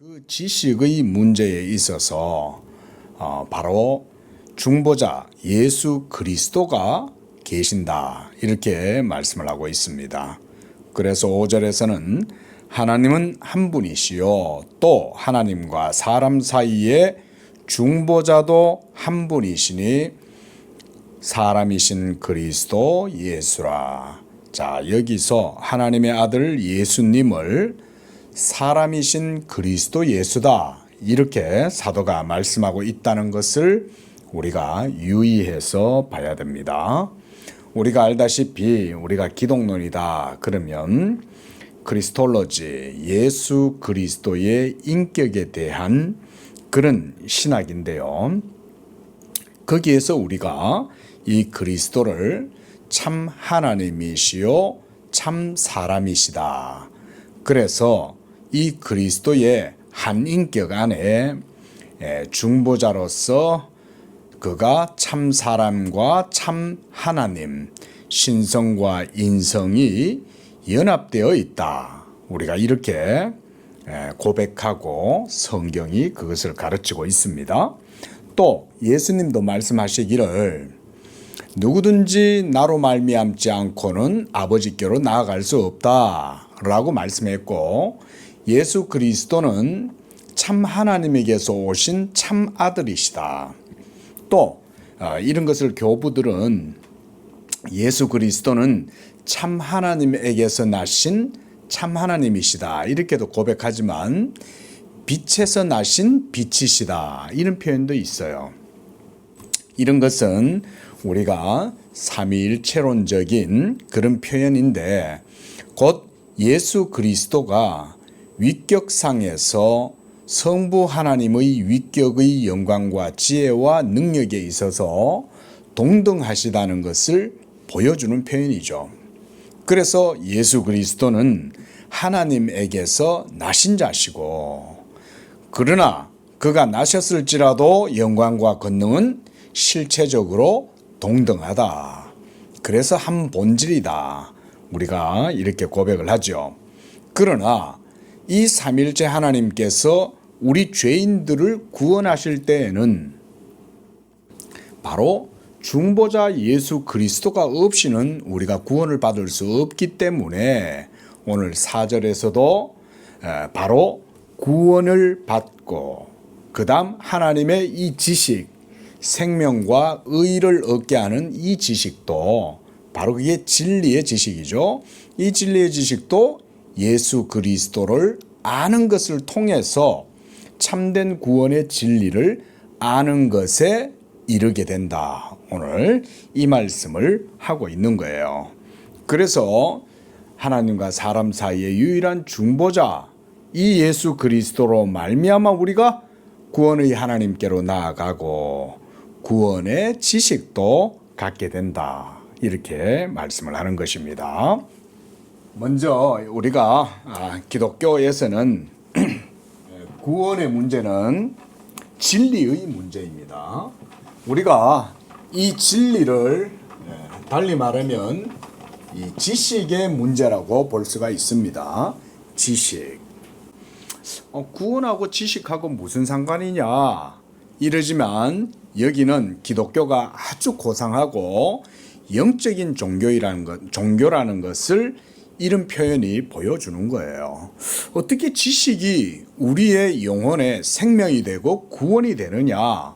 그 지식의 문제에 있어서 바로 중보자 예수 그리스도가 계신다 이렇게 말씀을 하고 있습니다. 그래서 5절에서는 하나님은 한 분이시요 또 하나님과 사람 사이에 중보자도 한 분이시니 사람이신 그리스도 예수라. 자, 여기서 하나님의 아들 예수님을 사람이신 그리스도 예수다 이렇게 사도가 말씀하고 있다는 것을 우리가 유의해서 봐야 됩니다. 우리가 알다시피 우리가 기독론이다 그러면 크리스톨로지 예수 그리스도의 인격에 대한 그런 신학인데요. 거기에서 우리가 이 그리스도를 참 하나님이시요 참 사람이시다. 그래서 이 그리스도의 한 인격 안에 중보자로서 그가 참 사람과 참 하나님, 신성과 인성이 연합되어 있다. 우리가 이렇게 고백하고 성경이 그것을 가르치고 있습니다. 또 예수님도 말씀하시기를 누구든지 나로 말미암지 않고는 아버지께로 나아갈 수 없다 라고 말씀했고, 예수 그리스도는 참 하나님에게서 오신 참 아들이시다. 또 이런 것을 교부들은 예수 그리스도는 참 하나님에게서 나신 참 하나님이시다 이렇게도 고백하지만 빛에서 나신 빛이시다 이런 표현도 있어요. 이런 것은 우리가 삼위일체론적인 그런 표현인데 곧 예수 그리스도가 위격상에서 성부 하나님의 위격의 영광과 지혜와 능력에 있어서 동등하시다는 것을 보여주는 표현이죠. 그래서 예수 그리스도는 하나님에게서 나신 자시고, 그러나 그가 나셨을지라도 영광과 권능은 실체적으로 동등하다. 그래서 한 본질이다. 우리가 이렇게 고백을 하죠. 그러나 이 삼일째 하나님께서 우리 죄인들을 구원하실 때에는 바로 중보자 예수 그리스도가 없이는 우리가 구원을 받을 수 없기 때문에 오늘 4절에서도 바로 구원을 받고 그 다음 하나님의 이 지식, 생명과 의를 얻게 하는 이 지식도 바로 그게 진리의 지식이죠. 이 진리의 지식도 예수 그리스도를 아는 것을 통해서 참된 구원의 진리를 아는 것에 이르게 된다. 오늘 이 말씀을 하고 있는 거예요. 그래서 하나님과 사람 사이의 유일한 중보자 이 예수 그리스도로 말미암아 우리가 구원의 하나님께로 나아가고 구원의 지식도 갖게 된다. 이렇게 말씀을 하는 것입니다. 먼저 우리가 기독교에서는 구원의 문제는 진리의 문제입니다. 우리가 이 진리를 달리 말하면 이 지식의 문제라고 볼 수가 있습니다. 지식. 구원하고 지식하고 무슨 상관이냐 이러지만 여기는 기독교가 아주 고상하고 영적인 종교라는 것을 이런 표현이 보여주는 거예요. 어떻게 지식이 우리의 영혼의 생명이 되고 구원이 되느냐?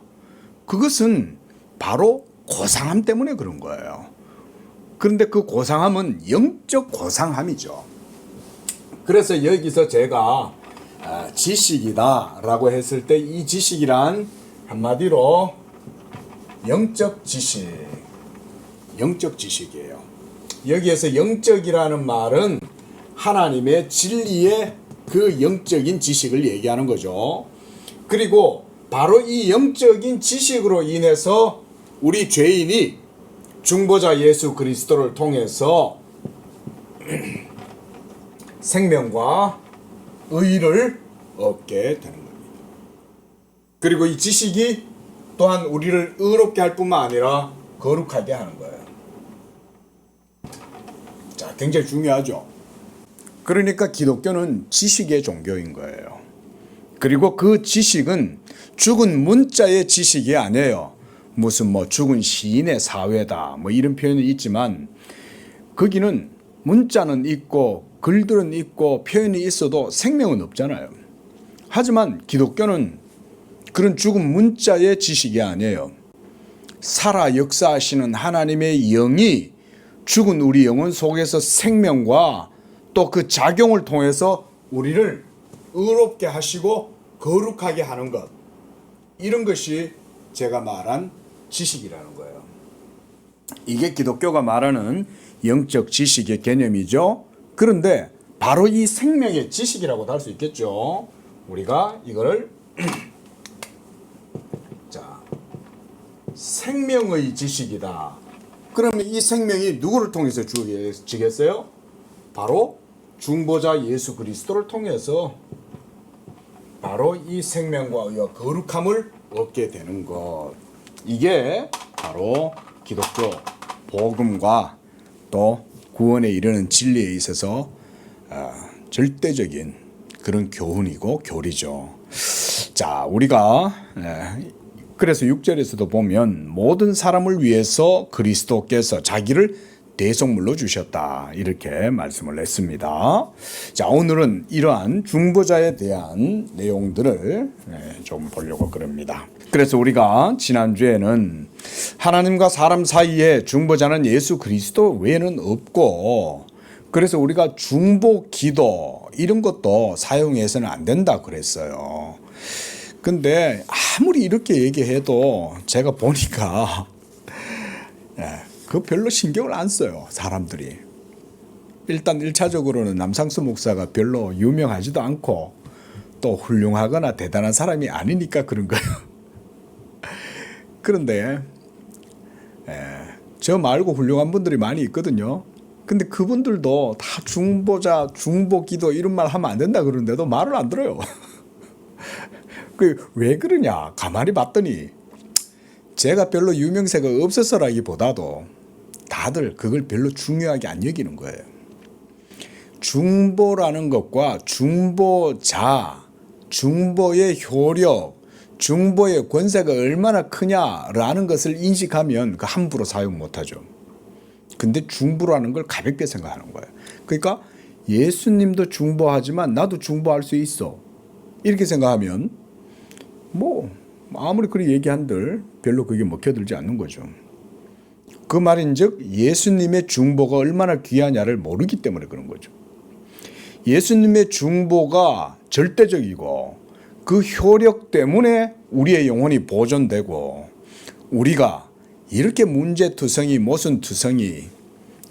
그것은 바로 고상함 때문에 그런 거예요. 그런데 그 고상함은 영적 고상함이죠. 그래서 여기서 제가 지식이다 라고 했을 때 이 지식이란 한마디로 영적 지식이에요. 여기에서 영적이라는 말은 하나님의 진리의 그 영적인 지식을 얘기하는 거죠. 그리고 바로 이 영적인 지식으로 인해서 우리 죄인이 중보자 예수 그리스도를 통해서 생명과 의를 얻게 되는 겁니다. 그리고 이 지식이 또한 우리를 의롭게 할 뿐만 아니라 거룩하게 하는 거예요. 자, 굉장히 중요하죠. 그러니까 기독교는 지식의 종교인 거예요. 그리고 그 지식은 죽은 문자의 지식이 아니에요. 무슨 뭐 죽은 시인의 사회다 뭐 이런 표현이 있지만 거기는 문자는 있고 글들은 있고 표현이 있어도 생명은 없잖아요. 하지만 기독교는 그런 죽은 문자의 지식이 아니에요. 살아 역사하시는 하나님의 영이 죽은 우리 영혼 속에서 생명과 또 그 작용을 통해서 우리를 의롭게 하시고 거룩하게 하는 것, 이런 것이 제가 말한 지식이라는 거예요. 이게 기독교가 말하는 영적 지식의 개념이죠. 그런데 바로 이 생명의 지식이라고도 할 수 있겠죠. 우리가 이거를 자, 생명의 지식이다. 그러면 이 생명이 누구를 통해서 주어지겠어요? 바로 중보자 예수 그리스도를 통해서 바로 이 생명과 의와 거룩함을 얻게 되는 것. 이게 바로 기독교 복음과 또 구원에 이르는 진리에 있어서 절대적인 그런 교훈이고 교리죠. 자, 우리가 그래서 6절에서도 보면 모든 사람을 위해서 그리스도께서 자기를 대속물로 주셨다 이렇게 말씀을 했습니다. 자, 오늘은 이러한 중보자에 대한 내용들을 좀 보려고 그럽니다. 그래서 우리가 지난주에는 하나님과 사람 사이에 중보자는 예수 그리스도 외에는 없고, 그래서 우리가 중보 기도 이런 것도 사용해서는 안 된다 그랬어요. 근데 아무리 이렇게 얘기해도 제가 보니까 그 별로 신경을 안 써요, 사람들이. 일단 1차적으로는 남상수 목사가 별로 유명하지도 않고 또 훌륭하거나 대단한 사람이 아니니까 그런 거예요. 그런데 저 말고 훌륭한 분들이 많이 있거든요. 근데 그분들도 다 중보자, 중보기도 이런 말 하면 안 된다 그러는데도 말을 안 들어요. 그 왜 그러냐 가만히 봤더니 제가 별로 유명세가 없어서라기보다도 다들 그걸 별로 중요하게 안 여기는 거예요. 중보라는 것과 중보자, 중보의 효력, 중보의 권세가 얼마나 크냐라는 것을 인식하면 그 함부로 사용 못하죠. 근데 중보라는 걸 가볍게 생각하는 거예요. 그러니까 예수님도 중보하지만 나도 중보할 수 있어, 이렇게 생각하면 뭐 아무리 그리 얘기한들 별로 그게 먹혀들지 않는 거죠. 그 말인즉 예수님의 중보가 얼마나 귀하냐를 모르기 때문에 그런 거죠. 예수님의 중보가 절대적이고 그 효력 때문에 우리의 영혼이 보존되고, 우리가 이렇게 문제투성이, 모순투성이,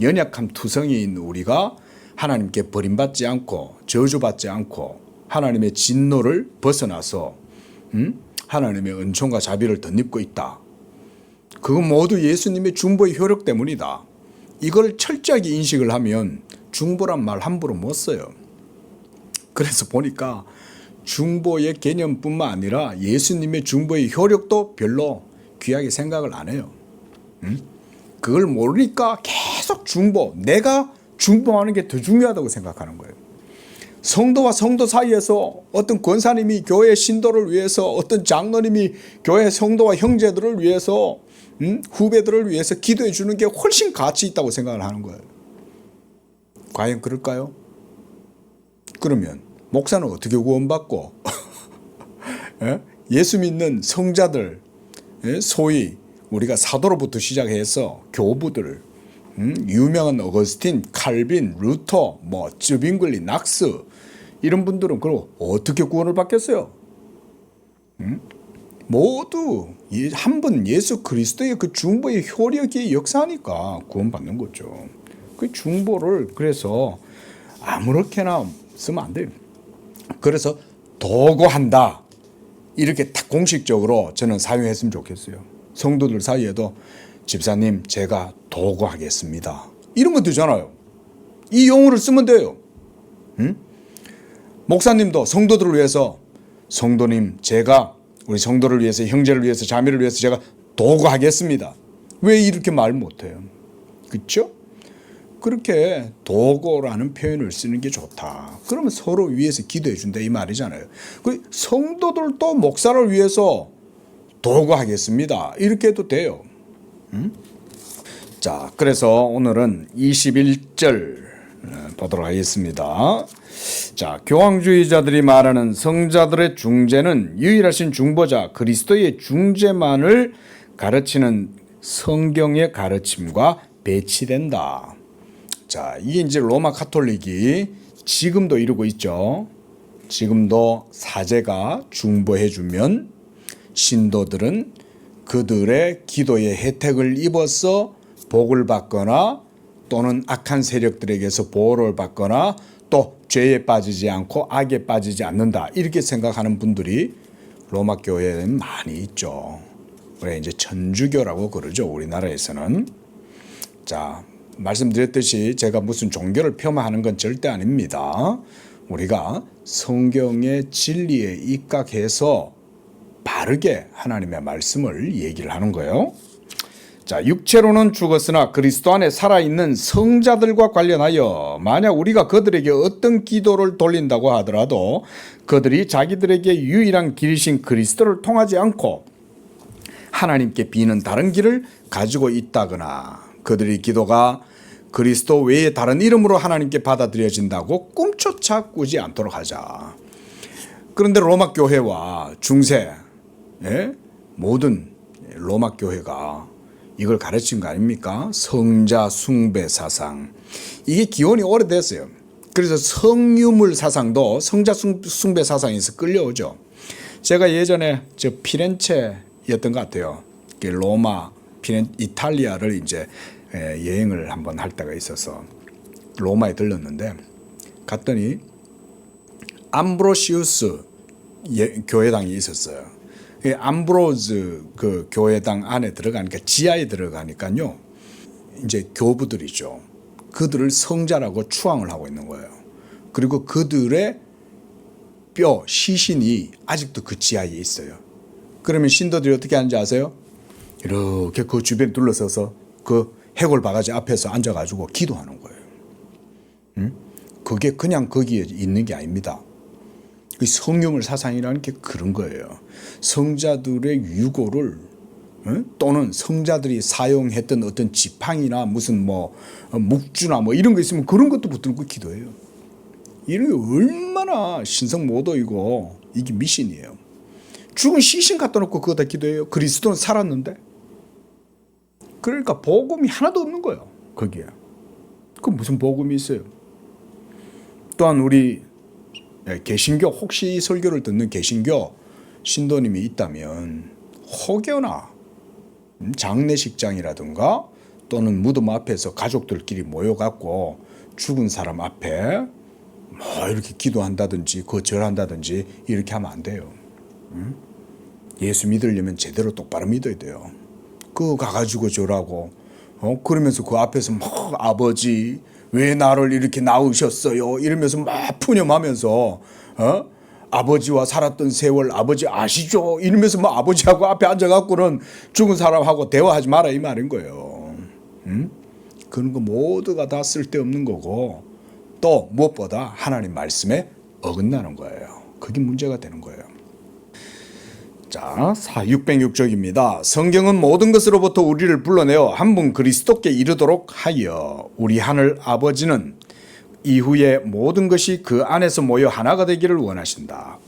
연약함투성이인 우리가 하나님께 버림받지 않고 저주받지 않고 하나님의 진노를 벗어나서 하나님의 은총과 자비를 덧입고 있다. 그건 모두 예수님의 중보의 효력 때문이다. 이걸 철저하게 인식을 하면 중보란 말 함부로 못 써요. 그래서 보니까 중보의 개념뿐만 아니라 예수님의 중보의 효력도 별로 귀하게 생각을 안 해요. 그걸 모르니까 계속 중보, 내가 중보하는 게 더 중요하다고 생각하는 거예요. 성도와 성도 사이에서 어떤 권사님이 교회 신도를 위해서, 어떤 장로님이 교회 성도와 형제들을 위해서, 후배들을 위해서 기도해 주는 게 훨씬 가치 있다고 생각을 하는 거예요. 과연 그럴까요? 그러면 목사는 어떻게 구원받고 예수 믿는 성자들, 소위 우리가 사도로부터 시작해서 교부들, 유명한 어거스틴, 칼빈, 루터, 뭐 쯔빙글리, 낙스, 이런 분들은 그럼 어떻게 구원을 받겠어요? 모두 한 번 예수 그리스도의 그 중보의 효력이 역사하니까 구원받는 거죠. 그 중보를 그래서 아무렇게나 쓰면 안 돼요. 그래서 도구한다, 이렇게 딱 공식적으로 저는 사용했으면 좋겠어요. 성도들 사이에도 집사님 제가 도구하겠습니다, 이런 거 되잖아요. 이 용어를 쓰면 돼요. 목사님도 성도들을 위해서 성도님 제가 우리 성도를 위해서, 형제를 위해서, 자매를 위해서 제가 도구하겠습니다. 왜 이렇게 말 못해요? 그렇죠? 그렇게 도고라는 표현을 쓰는 게 좋다. 그러면 서로 위해서 기도해 준다 이 말이잖아요. 그 성도들도 목사를 위해서 도구하겠습니다. 이렇게 해도 돼요. 자, 그래서 오늘은 21절 보도록 하겠습니다. 자, 교황주의자들이 말하는 성자들의 중재는 유일하신 중보자 그리스도의 중재만을 가르치는 성경의 가르침과 배치된다. 자, 이게 이제 로마 카톨릭이 지금도 이루고 있죠. 지금도 사제가 중보해주면 신도들은 그들의 기도의 혜택을 입어서 복을 받거나 또는 악한 세력들에게서 보호를 받거나 또 죄에 빠지지 않고 악에 빠지지 않는다. 이렇게 생각하는 분들이 로마 교회에는 많이 있죠. 그래 이제 천주교라고 그러죠. 우리나라에서는. 자, 말씀드렸듯이 제가 무슨 종교를 폄하하는 건 절대 아닙니다. 우리가 성경의 진리에 입각해서 바르게 하나님의 말씀을 얘기를 하는 거예요. 자, 육체로는 죽었으나 그리스도 안에 살아있는 성자들과 관련하여 만약 우리가 그들에게 어떤 기도를 돌린다고 하더라도 그들이 자기들에게 유일한 길이신 그리스도를 통하지 않고 하나님께 비는 다른 길을 가지고 있다거나 그들의 기도가 그리스도 외에 다른 이름으로 하나님께 받아들여진다고 꿈조차 꾸지 않도록 하자. 그런데 로마 교회와 중세 모든 로마 교회가 이걸 가르친 거 아닙니까? 성자 숭배 사상. 이게 기원이 오래됐어요. 그래서 성유물 사상도 성자 숭배 사상에서 끌려오죠. 제가 예전에 저 피렌체였던 것 같아요. 로마, 이탈리아를 이제 여행을 한번 할 때가 있어서 로마에 들렀는데 갔더니 암브로시우스 교회당이 있었어요. 암브로즈 그 교회당 안에 들어가니까 지하에 들어가니까요. 이제 교부들이죠. 그들을 성자라고 추앙을 하고 있는 거예요. 그리고 그들의 뼈, 시신이 아직도 그 지하에 있어요. 그러면 신도들이 어떻게 하는지 아세요? 이렇게 그 주변에 둘러서서 그 해골 바가지 앞에서 앉아가지고 기도하는 거예요. 그게 그냥 거기에 있는 게 아닙니다. 성유물 사상이라는 게 그런 거예요. 성자들의 유고를 또는 성자들이 사용했던 어떤 지팡이나 무슨 뭐 묵주나 뭐 이런 거 있으면 그런 것도 붙들고 기도해요. 이런 게 얼마나 신성모독이고 이게 미신이에요. 죽은 시신 갖다 놓고 그거다 기도해요. 그리스도는 살았는데. 그러니까 복음이 하나도 없는 거예요. 거기에. 그 무슨 복음이 있어요? 또한 우리 개신교 혹시 이 설교를 듣는 개신교 신도님이 있다면 혹여나 장례식장이라든가 또는 무덤 앞에서 가족들끼리 모여갖고 죽은 사람 앞에 뭐 이렇게 기도한다든지 그 절한다든지 이렇게 하면 안 돼요. 예수 믿으려면 제대로 똑바로 믿어야 돼요. 그거 가가지고 절하고 그러면서 그 앞에서 막 아버지 왜 나를 이렇게 낳으셨어요 이러면서 막 푸념하면서 아버지와 살았던 세월 아버지 아시죠 이러면서 막 아버지하고 앞에 앉아갖고는 죽은 사람하고 대화하지 마라 이 말인 거예요. 그런 거 모두가 다 쓸데없는 거고 또 무엇보다 하나님 말씀에 어긋나는 거예요. 그게 문제가 되는 거예요. 자, 606쪽입니다. 성경은 모든 것으로부터 우리를 불러내어 한 분 그리스도께 이르도록 하여 우리 하늘 아버지는 이후에 모든 것이 그 안에서 모여 하나가 되기를 원하신다.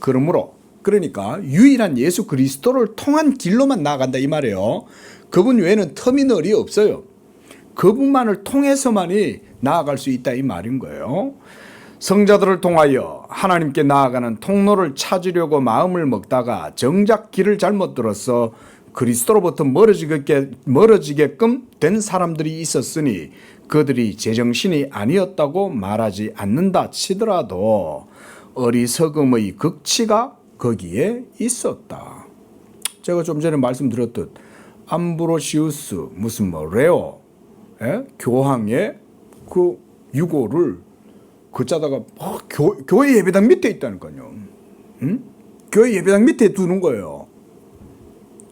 그러니까 유일한 예수 그리스도를 통한 길로만 나아간다 이 말이에요. 그분 외에는 터미널이 없어요. 그분만을 통해서만이 나아갈 수 있다 이 말인 거예요. 성자들을 통하여 하나님께 나아가는 통로를 찾으려고 마음을 먹다가 정작 길을 잘못 들어서 그리스도로부터 멀어지게끔 된 사람들이 있었으니 그들이 제정신이 아니었다고 말하지 않는다 치더라도 어리석음의 극치가 거기에 있었다. 제가 좀 전에 말씀드렸듯 암브로시우스 무슨 레오 교황의 그 유고를 그자다가 교회 예배당 밑에 있다니까요. 교회 예배당 밑에 두는 거예요.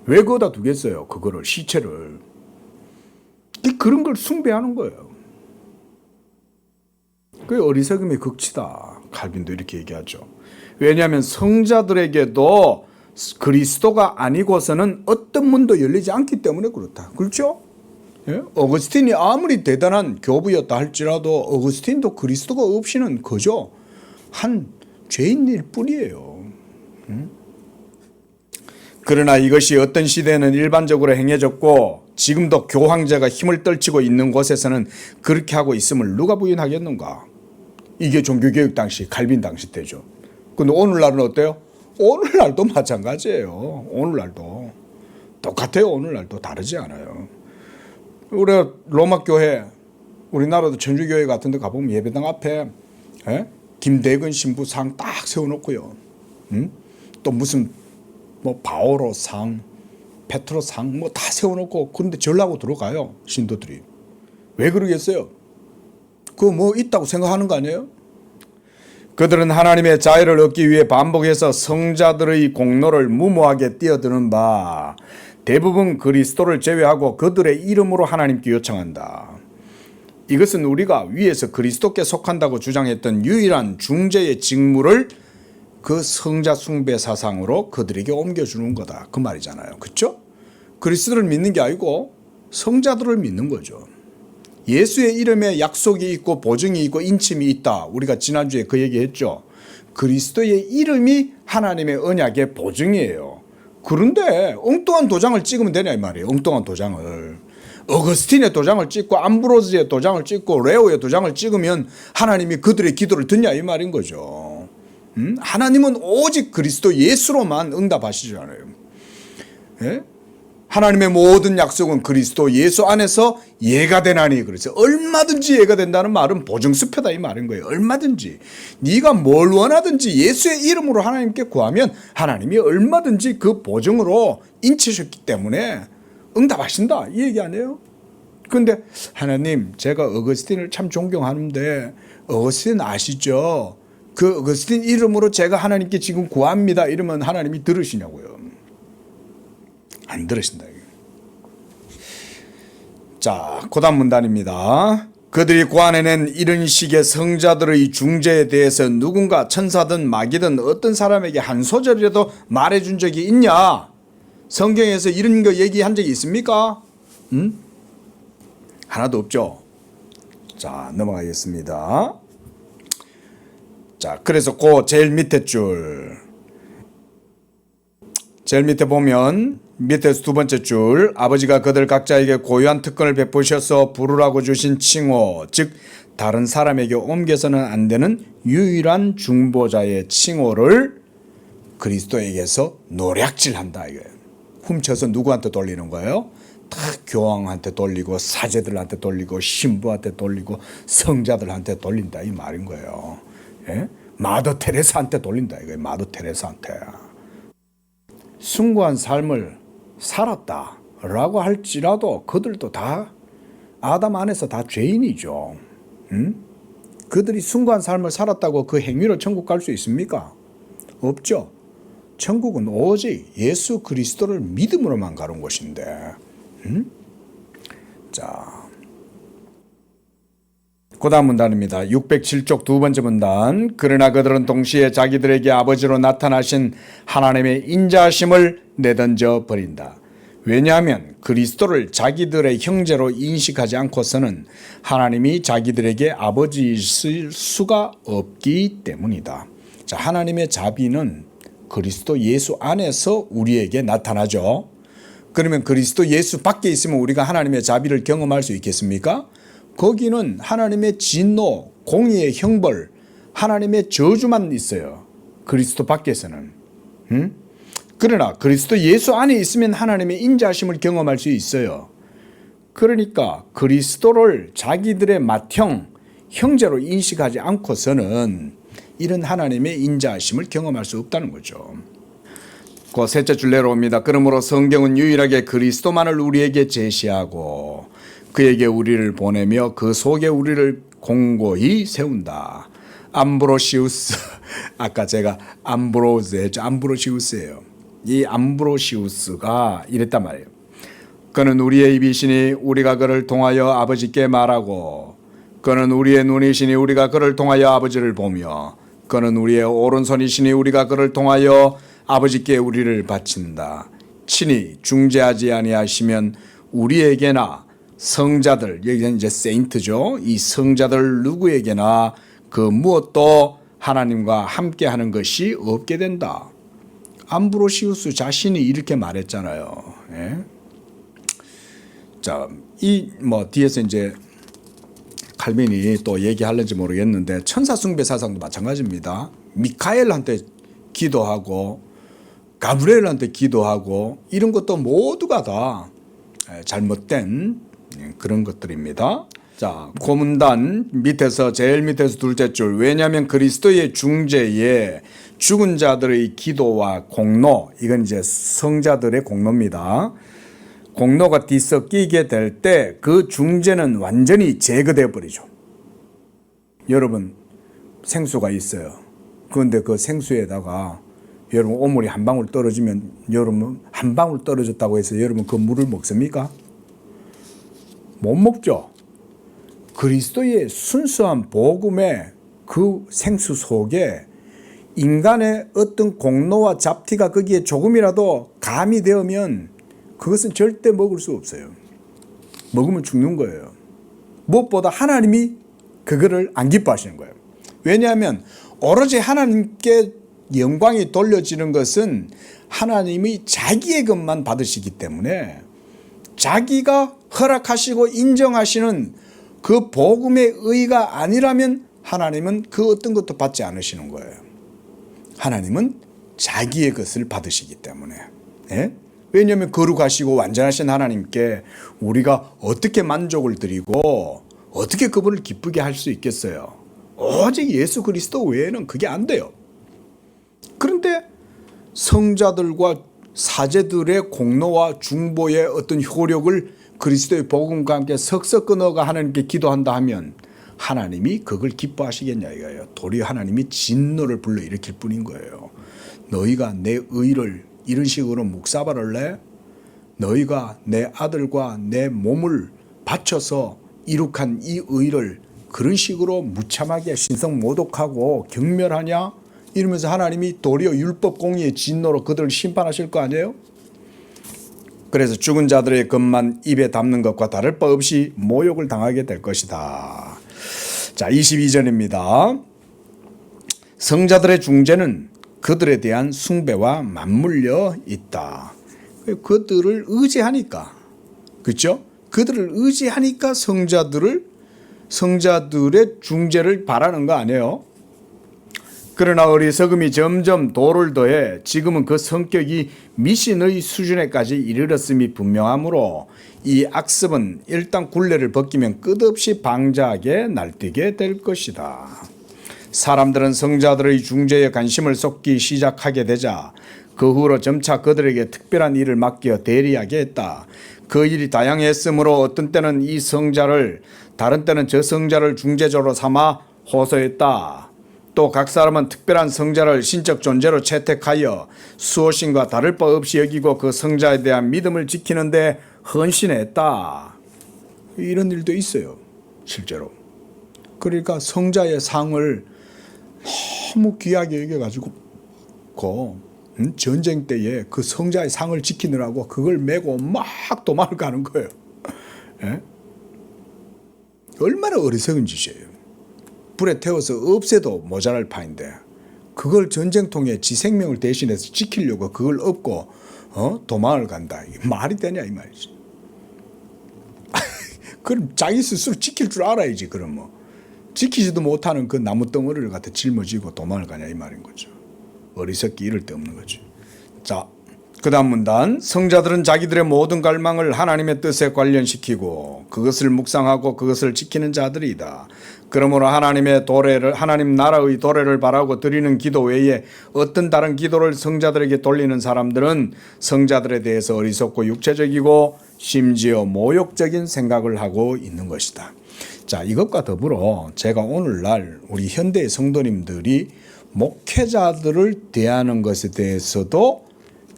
왜 거기다 두겠어요? 그거를 시체를. 그런 걸 숭배하는 거예요. 그 어리석음의 극치다. 칼빈도 이렇게 얘기하죠. 왜냐하면 성자들에게도 그리스도가 아니고서는 어떤 문도 열리지 않기 때문에 그렇다. 그렇죠? 예? 어거스틴이 아무리 대단한 교부였다 할지라도 어거스틴도 그리스도가 없이는 그저 한 죄인일 뿐이에요. 그러나 이것이 어떤 시대에는 일반적으로 행해졌고 지금도 교황제가 힘을 떨치고 있는 곳에서는 그렇게 하고 있음을 누가 부인하겠는가? 이게 종교개혁 당시 칼빈 당시 때죠. 근데 오늘날은 어때요? 오늘날도 마찬가지예요. 오늘날도 똑같아요. 오늘날도 다르지 않아요. 우리 로마 교회, 우리나라도 천주교회 같은 데 가보면 예배당 앞에 김대근 신부 상 딱 세워놓고요. 또 무슨 뭐 바오로 상, 페트로 상 뭐 다 세워놓고 그런데 절하고 들어가요. 신도들이. 왜 그러겠어요? 그거 뭐 있다고 생각하는 거 아니에요? 그들은 하나님의 자유를 얻기 위해 반복해서 성자들의 공로를 무모하게 뛰어드는 바 대부분 그리스도를 제외하고 그들의 이름으로 하나님께 요청한다. 이것은 우리가 위에서 그리스도께 속한다고 주장했던 유일한 중재의 직무를 그 성자 숭배 사상으로 그들에게 옮겨주는 거다. 그 말이잖아요. 그렇죠? 그리스도를 믿는 게 아니고 성자들을 믿는 거죠. 예수의 이름에 약속이 있고 보증이 있고 인침이 있다. 우리가 지난주에 그 얘기했죠. 그리스도의 이름이 하나님의 언약의 보증이에요. 그런데 엉뚱한 도장을 찍으면 되냐 이 말이에요. 엉뚱한 도장을. 어거스틴의 도장을 찍고 암브로스의 도장을 찍고 레오의 도장을 찍으면 하나님이 그들의 기도를 듣냐 이 말인 거죠. 하나님은 오직 그리스도 예수로만 응답하시잖아요. 예? 하나님의 모든 약속은 그리스도 예수 안에서 예가 되나니. 그래서 얼마든지 예가 된다는 말은 보증수표다 이 말인 거예요. 얼마든지 네가 뭘 원하든지 예수의 이름으로 하나님께 구하면 하나님이 얼마든지 그 보증으로 인치셨기 때문에 응답하신다 이 얘기 아니에요? 그런데 하나님 제가 어거스틴을 참 존경하는데 어거스틴 아시죠? 그 어거스틴 이름으로 제가 하나님께 지금 구합니다 이러면 하나님이 들으시냐고요? 안 들으신다. 자, 그 다음 문단입니다. 그들이 고안해낸 이런 식의 성자들의 중재에 대해서 누군가 천사든 마귀든 어떤 사람에게 한 소절이라도 말해준 적이 있냐? 성경에서 이런 거 얘기한 적이 있습니까? 하나도 없죠. 자, 넘어가겠습니다. 자, 그래서 그 제일 밑에 제일 밑에 보면 밑에서 두 번째 줄, 아버지가 그들 각자에게 고유한 특권을 베푸셔서 부르라고 주신 칭호, 즉 다른 사람에게 옮겨서는 안 되는 유일한 중보자의 칭호를 그리스도에게서 노략질한다 이거예요. 훔쳐서 누구한테 돌리는 거예요? 다 교황한테 돌리고 사제들한테 돌리고 신부한테 돌리고 성자들한테 돌린다 이 말인 거예요. 예? 마더 테레사한테 돌린다 이거예요. 마더 테레사한테. 숭고한 삶을 살았다라고 할지라도 그들도 다 아담 안에서 다 죄인이죠. 그들이 숭고한 삶을 살았다고 그 행위로 천국 갈 수 있습니까? 없죠. 천국은 오직 예수 그리스도를 믿음으로만 가는 곳인데. 자, 그 다음 문단입니다. 607쪽 두 번째 문단. 그러나 그들은 동시에 자기들에게 아버지로 나타나신 하나님의 인자하심을 내던져 버린다. 왜냐하면 그리스도를 자기들의 형제로 인식하지 않고서는 하나님이 자기들에게 아버지일 수가 없기 때문이다. 자, 하나님의 자비는 그리스도 예수 안에서 우리에게 나타나죠. 그러면 그리스도 예수 밖에 있으면 우리가 하나님의 자비를 경험할 수 있겠습니까? 거기는 하나님의 진노, 공의의 형벌, 하나님의 저주만 있어요. 그리스도 밖에서는. 그러나 그리스도 예수 안에 있으면 하나님의 인자하심을 경험할 수 있어요. 그러니까 그리스도를 자기들의 맏형, 형제로 인식하지 않고서는 이런 하나님의 인자하심을 경험할 수 없다는 거죠. 그 셋째 줄 내려옵니다. 그러므로 성경은 유일하게 그리스도만을 우리에게 제시하고 그에게 우리를 보내며 그 속에 우리를 공고히 세운다. 암브로시우스, 아까 제가 암브로즈 했죠. 암브로시우스예요. 이 암브로시우스가 이랬단 말이에요. 그는 우리의 입이시니 우리가 그를 통하여 아버지께 말하고 그는 우리의 눈이시니 우리가 그를 통하여 아버지를 보며 그는 우리의 오른손이시니 우리가 그를 통하여 아버지께 우리를 바친다. 친히 중재하지 아니하시면 우리에게나 성자들, 여기는 이제 세인트죠. 이 성자들 누구에게나 그 무엇도 하나님과 함께하는 것이 없게 된다. 암브로시우스 자신이 이렇게 말했잖아요. 예? 자, 이 뒤에서 이제 칼빈이 또 얘기하려는지 모르겠는데 천사 숭배 사상도 마찬가지입니다. 미카엘한테 기도하고 가브리엘한테 기도하고 이런 것도 모두가 다 잘못된 그런 것들입니다. 자, 고문단 밑에서 제일 밑에서 둘째 줄, 왜냐하면 그리스도의 중재에 죽은 자들의 기도와 공로, 이건 이제 성자들의 공로입니다. 공로가 뒤섞이게 될 때 그 중재는 완전히 제거되어 버리죠. 여러분 생수가 있어요. 그런데 그 생수에다가 여러분 오물이 한 방울 떨어지면 여러분 한 방울 떨어졌다고 해서 여러분 그 물을 먹습니까? 못 먹죠. 그리스도의 순수한 복음의 그 생수 속에 인간의 어떤 공로와 잡티가 거기에 조금이라도 가미되면 그것은 절대 먹을 수 없어요. 먹으면 죽는 거예요. 무엇보다 하나님이 그거를 안 기뻐하시는 거예요. 왜냐하면 오로지 하나님께 영광이 돌려지는 것은 하나님이 자기의 것만 받으시기 때문에 자기가 허락하시고 인정하시는 그 복음의 의가 아니라면 하나님은 그 어떤 것도 받지 않으시는 거예요. 하나님은 자기의 것을 받으시기 때문에. 예? 왜냐하면 거룩하시고 완전하신 하나님께 우리가 어떻게 만족을 드리고 어떻게 그분을 기쁘게 할 수 있겠어요? 오직 예수 그리스도 외에는 그게 안 돼요. 그런데 성자들과 사제들의 공로와 중보의 어떤 효력을 그리스도의 복음과 함께 섞어 넣어가 하나님께 기도한다 하면 하나님이 그걸 기뻐하시겠냐 이거예요. 도리어 하나님이 진노를 불러일으킬 뿐인 거예요. 너희가 내 의를 이런 식으로 묵사발을래? 너희가 내 아들과 내 몸을 바쳐서 이룩한 이 의를 그런 식으로 무참하게 신성모독하고 경멸하냐? 이러면서 하나님이 도리어 율법 공의의 진노로 그들을 심판하실 거 아니에요? 그래서 죽은 자들의 것만 입에 담는 것과 다를 바 없이 모욕을 당하게 될 것이다. 자, 22절입니다. 성자들의 중재는 그들에 대한 숭배와 맞물려 있다. 그들을 의지하니까, 그렇죠? 그들을 의지하니까 성자들의 중재를 바라는 거 아니에요? 그러나 어리석음이 점점 도를 더해 지금은 그 성격이 미신의 수준에까지 이르렀음이 분명하므로 이 악습은 일단 굴레를 벗기면 끝없이 방자하게 날뛰게 될 것이다. 사람들은 성자들의 중재에 관심을 쏟기 시작하게 되자 그 후로 점차 그들에게 특별한 일을 맡겨 대리하게 했다. 그 일이 다양했으므로 어떤 때는 이 성자를, 다른 때는 저 성자를 중재자로 삼아 호소했다. 또 각 사람은 특별한 성자를 신적 존재로 채택하여 수호신과 다를 바 없이 여기고 그 성자에 대한 믿음을 지키는데 헌신했다. 이런 일도 있어요, 실제로. 그러니까 성자의 상을 너무 귀하게 여겨가지고 전쟁 때에 그 성자의 상을 지키느라고 그걸 메고 막 도망을 가는 거예요. 예? 얼마나 어리석은 짓이에요. 불에 태워서 없애도 모자랄 판인데 그걸 전쟁통에 지 생명을 대신해서 지키려고 그걸 업고 도망을 간다. 이게 말이 되냐 이 말이지. 그럼 자기 스스로 지킬 줄 알아야지. 그럼 뭐 지키지도 못하는 그 나무 덩어리를 갖다 짊어지고 도망을 가냐 이 말인 거죠. 어리석기 이를 데 없는 거죠. 자, 그 다음 문단. 성자들은 자기들의 모든 갈망을 하나님의 뜻에 관련시키고 그것을 묵상하고 그것을 지키는 자들이다. 그러므로 하나님 나라의 도래를 바라고 드리는 기도 외에 어떤 다른 기도를 성자들에게 돌리는 사람들은 성자들에 대해서 어리석고 육체적이고 심지어 모욕적인 생각을 하고 있는 것이다. 자, 이것과 더불어 제가 오늘날 우리 현대의 성도님들이 목회자들을 대하는 것에 대해서도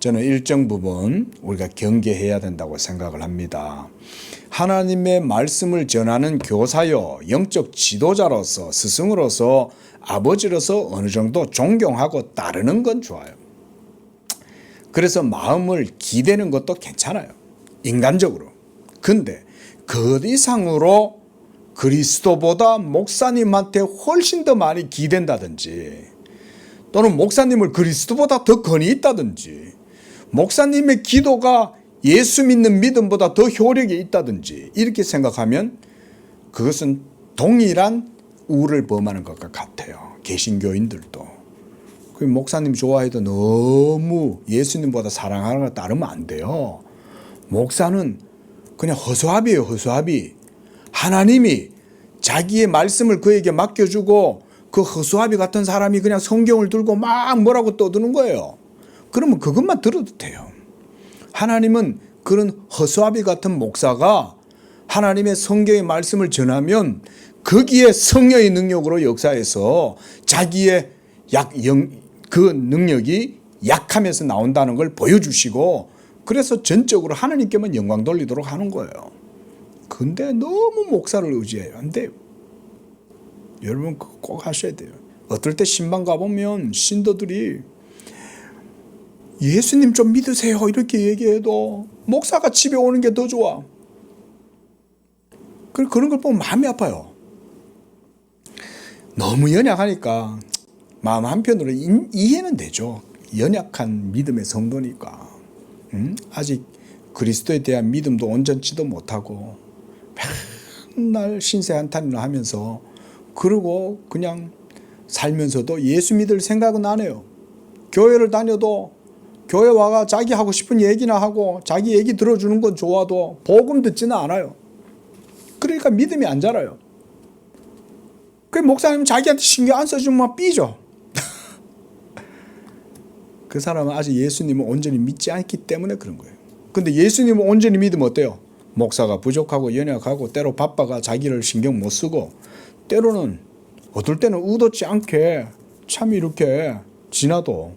저는 일정 부분 우리가 경계해야 된다고 생각을 합니다. 하나님의 말씀을 전하는 교사요, 영적 지도자로서, 스승으로서, 아버지로서 어느 정도 존경하고 따르는 건 좋아요. 그래서 마음을 기대는 것도 괜찮아요. 인간적으로. 근데 그 이상으로 그리스도보다 목사님한테 훨씬 더 많이 기댄다든지, 또는 목사님을 그리스도보다 더 권위 있다든지, 목사님의 기도가 예수 믿는 믿음보다 더 효력이 있다든지 이렇게 생각하면 그것은 동일한 우를 범하는 것과 같아요. 개신교인들도. 그 목사님 좋아해도 너무 예수님보다 사랑하는 걸 따르면 안 돼요. 목사는 그냥 허수아비예요. 허수아비. 하나님이 자기의 말씀을 그에게 맡겨주고 그 허수아비 같은 사람이 그냥 성경을 들고 막 뭐라고 떠드는 거예요. 그러면 그것만 들어도 돼요. 하나님은 그런 허수아비 같은 목사가 하나님의 성경의 말씀을 전하면 거기에 성령의 능력으로 역사해서 자기의 그 능력이 약함에서 나온다는 걸 보여주시고, 그래서 전적으로 하나님께만 영광 돌리도록 하는 거예요. 근데 너무 목사를 의지해요. 안 돼요. 여러분 그거 꼭 하셔야 돼요. 어떨 때 신방 가보면 신도들이 예수님 좀 믿으세요 이렇게 얘기해도 목사가 집에 오는 게 더 좋아. 그런 걸 보면 마음이 아파요. 너무 연약하니까 마음 한편으로 이해는 되죠. 연약한 믿음의 성도니까. 아직 그리스도에 대한 믿음도 온전치도 못하고 맨날 신세한탄을 하면서, 그러고 그냥 살면서도 예수 믿을 생각은 안 해요. 교회를 다녀도 교회 와가 자기 하고 싶은 얘기나 하고 자기 얘기 들어주는 건 좋아도 복음 듣지는 않아요. 그러니까 믿음이 안 자라요. 그 목사님 자기한테 신경 안 써주면 막 삐져. 그 사람은 아직 예수님을 온전히 믿지 않기 때문에 그런 거예요. 근데 예수님을 온전히 믿으면 어때요? 목사가 부족하고 연약하고 때로 바빠가 자기를 신경 못 쓰고, 때로는 어떨 때는 의도치 않게 참 이렇게 지나도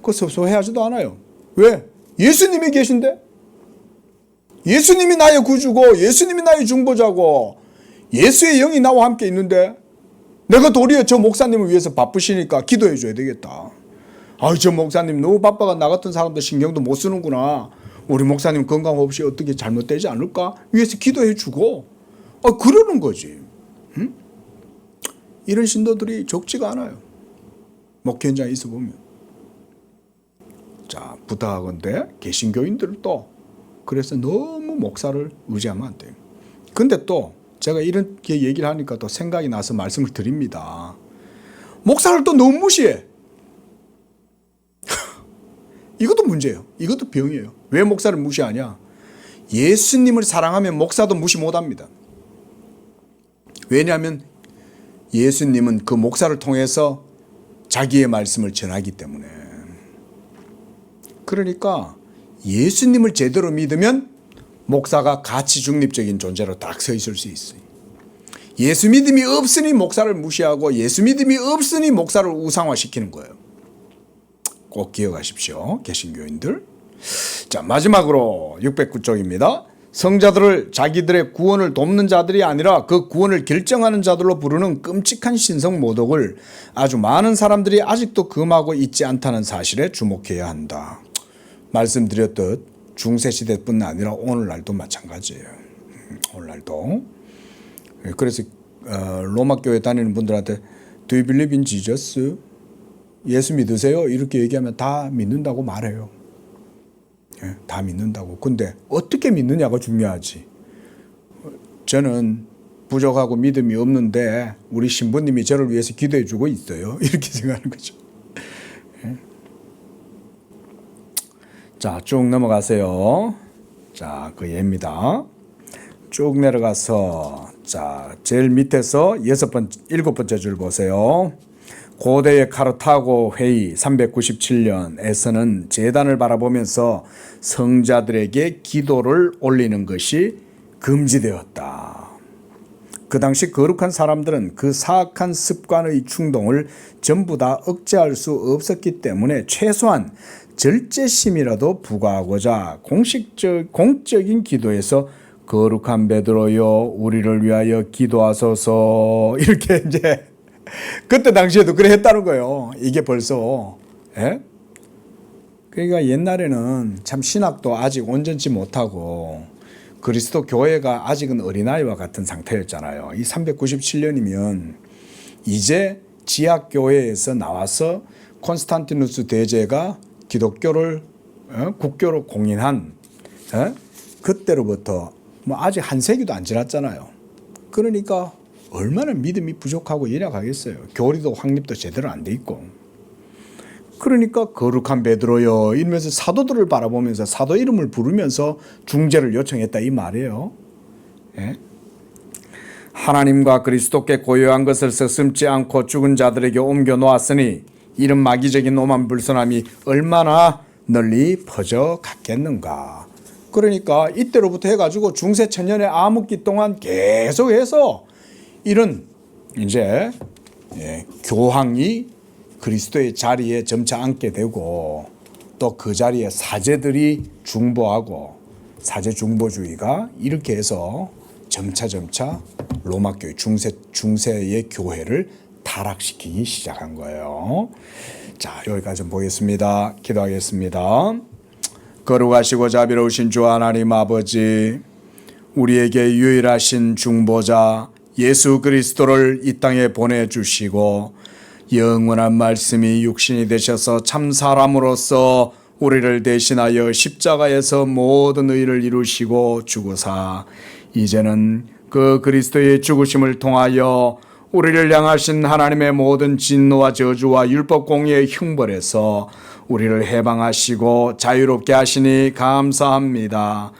그 섭섭해하지도 않아요. 왜? 예수님이 계신데? 예수님이 나의 구주고 예수님이 나의 중보자고 예수의 영이 나와 함께 있는데, 내가 도리어 저 목사님을 위해서 바쁘시니까 기도해 줘야 되겠다. 저 목사님 너무 바빠가 나 같은 사람도 신경도 못 쓰는구나. 우리 목사님 건강 없이 어떻게 잘못되지 않을까? 위해서 기도해 주고 그러는 거지. 응? 이런 신도들이 적지가 않아요. 목회 현장에 있어 보면. 자, 부탁하건대 개신교인들도 그래서 너무 목사를 의지하면 안 돼요. 근데 또 제가 이렇게 얘기를 하니까 또 생각이 나서 말씀을 드립니다. 목사를 또 너무 무시해. 이것도 문제예요. 이것도 병이에요. 왜 목사를 무시하냐? 예수님을 사랑하면 목사도 무시 못합니다. 왜냐하면 예수님은 그 목사를 통해서 자기의 말씀을 전하기 때문에. 그러니까 예수님을 제대로 믿으면 목사가 가치 중립적인 존재로 딱 서 있을 수 있어요. 예수 믿음이 없으니 목사를 무시하고 예수 믿음이 없으니 목사를 우상화시키는 거예요. 꼭 기억하십시오, 개신교인들. 자, 마지막으로 609쪽입니다. 성자들을 자기들의 구원을 돕는 자들이 아니라 그 구원을 결정하는 자들로 부르는 끔찍한 신성 모독을 아주 많은 사람들이 아직도 금하고 있지 않다는 사실에 주목해야 한다. 말씀드렸듯 중세시대뿐 아니라 오늘날도 마찬가지예요. 오늘날도. 그래서 로마 교회 다니는 분들한테 Do you believe in Jesus? 예수 믿으세요? 이렇게 얘기하면 다 믿는다고 말해요. 다 믿는다고. 근데 어떻게 믿느냐가 중요하지. 저는 부족하고 믿음이 없는데 우리 신부님이 저를 위해서 기도해 주고 있어요. 이렇게 생각하는 거죠. 자, 쭉 넘어가세요. 자, 그 예입니다. 쭉 내려가서 자, 제일 밑에서 7번째 줄 보세요. 고대의 카르타고 회의 397년에서는 제단을 바라보면서 성자들에게 기도를 올리는 것이 금지되었다. 그 당시 거룩한 사람들은 그 사악한 습관의 충동을 전부 다 억제할 수 없었기 때문에 최소한 절제심이라도 부과하고자 공적인 기도에서 거룩한 베드로여 우리를 위하여 기도하소서 이렇게 이제 그때 당시에도 그래 했다는 거예요. 이게 벌써 그러니까 옛날에는 참 신학도 아직 온전치 못하고 그리스도 교회가 아직은 어린아이와 같은 상태였잖아요. 이 397년이면 이제 지하교회에서 나와서 콘스탄티누스 대제가 기독교를 국교로 공인한 그때로부터 뭐 아직 한 세기도 안 지났잖아요. 그러니까 얼마나 믿음이 부족하고 열악하겠어요. 교리도 확립도 제대로 안 돼 있고. 그러니까 거룩한 베드로여 이러면서 사도들을 바라보면서 사도 이름을 부르면서 중재를 요청했다 이 말이에요. 하나님과 그리스도께 고요한 것을 서슴지 않고 죽은 자들에게 옮겨 놓았으니 이런 마귀적인 오만 불선함이 얼마나 널리 퍼져 갔겠는가. 그러니까 이때로부터 해가지고 중세 천년의 암흑기 동안 계속해서 이런 이제 교황이 그리스도의 자리에 점차 앉게 되고 또 그 자리에 사제들이 중보하고 사제 중보주의가 이렇게 해서 점차 로마 교회 중세의 교회를 타락시키기 시작한 거예요. 자, 여기까지 좀 보겠습니다. 기도하겠습니다. 거룩하시고 자비로우신 주 하나님 아버지, 우리에게 유일하신 중보자 예수 그리스도를 이 땅에 보내주시고 영원한 말씀이 육신이 되셔서 참 사람으로서 우리를 대신하여 십자가에서 모든 의를 이루시고 죽으사 이제는 그 그리스도의 죽으심을 통하여 우리를 향하신 하나님의 모든 진노와 저주와 율법 공의의 형벌에서 우리를 해방하시고 자유롭게 하시니 감사합니다.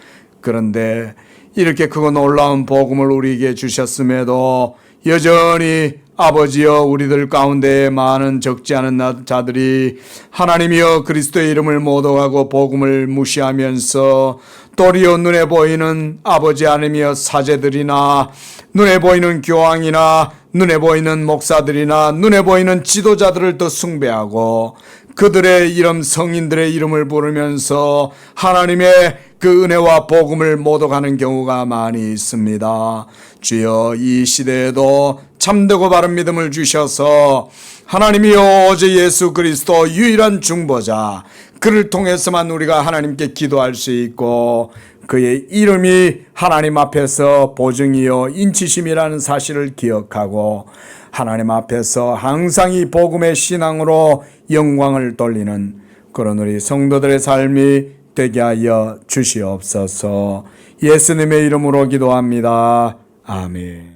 그런데 이렇게 크고 놀라운 복음을 우리에게 주셨음에도 여전히 아버지여 우리들 가운데 많은 적지 않은 자들이 하나님이여 그리스도의 이름을 모독하고 복음을 무시하면서 도리어 눈에 보이는 아버지 하나님이여 사제들이나 눈에 보이는 교황이나 눈에 보이는 목사들이나 눈에 보이는 지도자들을 더 숭배하고 그들의 이름 성인들의 이름을 부르면서 하나님의 그 은혜와 복음을 모독하는 경우가 많이 있습니다. 주여 이 시대에도 참되고 바른 믿음을 주셔서 하나님이여 오직 예수 그리스도 유일한 중보자 그를 통해서만 우리가 하나님께 기도할 수 있고 그의 이름이 하나님 앞에서 보증이요 인치심이라는 사실을 기억하고 하나님 앞에서 항상 이 복음의 신앙으로 영광을 돌리는 그런 우리 성도들의 삶이 되게 하여 주시옵소서. 예수님의 이름으로 기도합니다. 아멘.